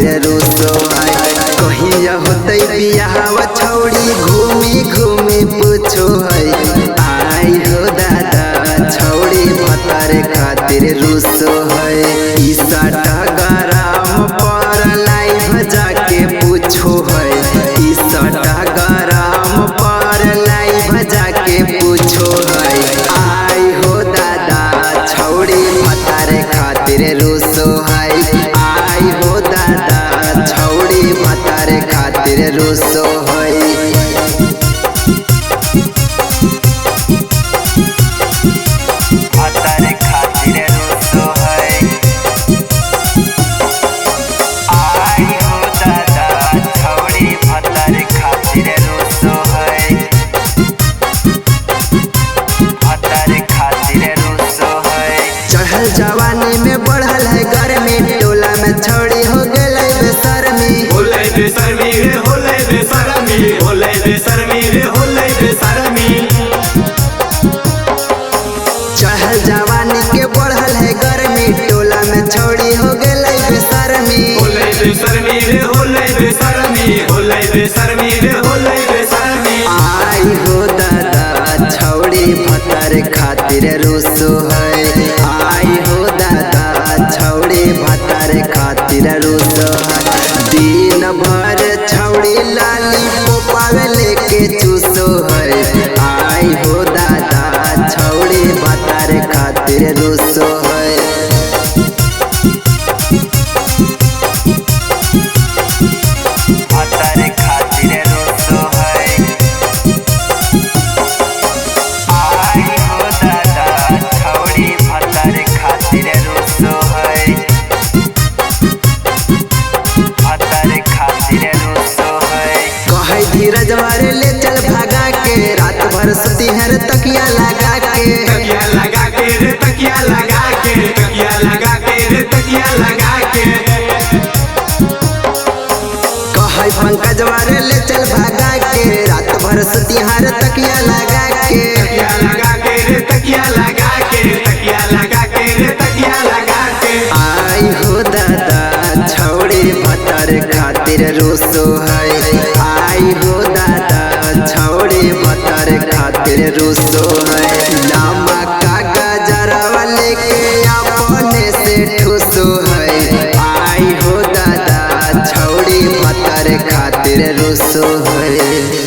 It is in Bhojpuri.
खातिर रुसो है। कहिया होते बियाह छौड़ी घूमी घूमी पूछो है। आई हो दादा छौड़ी भतार खातिर रुसो है। ई साटा गरम पर लाइव जाके पूछो है। ई साटा गरम पर लाइव जाके पूछो है। आई हो दादा छौड़ी भतार खातिर रुसो है। आई हो दादा छौड़ी भतार खातिर रुसो है। चढ़ल जवानी में बढ़ल है गर्मी, टोला में छौड़ी हो गई बेशर्मी। होले बेशर्मी रे होले बेशर्मी, होले बेशर्मी रे होले बेशर्मी। चढ़ल जवानी के बढ़ल है गर्मी, टोला में छौड़ी हो गई बेशर्मी। होले बेशर्मी रे होले बेशर्मी, होले बेशर्मी रे होले बेशर्मी। आई हो दादा छौड़ी भतार खातिर रुसो है। आई हो दादा छौड़ी भतार खातिर रुसो है। दिन भर छौड़ी लाली पोपावे लेके चूसो है। आई हो दादा छौड़ी भतार खातिर रुसो है। धीरज मारे ले चल भागा के, रात भर सुती है रे तकिया लगा के। तकिया लगा के रे तकिया लगा के, तकिया लगा के रे तकिया लगा के। कहे पंकज मारे ले चल भागा के, रात भर सुती है रे तकिया लगा के। तकिया लगा के रे तकिया लगा के, तकिया लगा के रे तकिया लगा के। आई हो दादा छौड़ी भतार खातिर रुसो है। आई हो दादा छौड़ी भतार खातिर रुसो है। लामा का गजरवा लेके अपने से ठुसो है। आई हो दादा छौड़ी भतार खातिर रुसो है।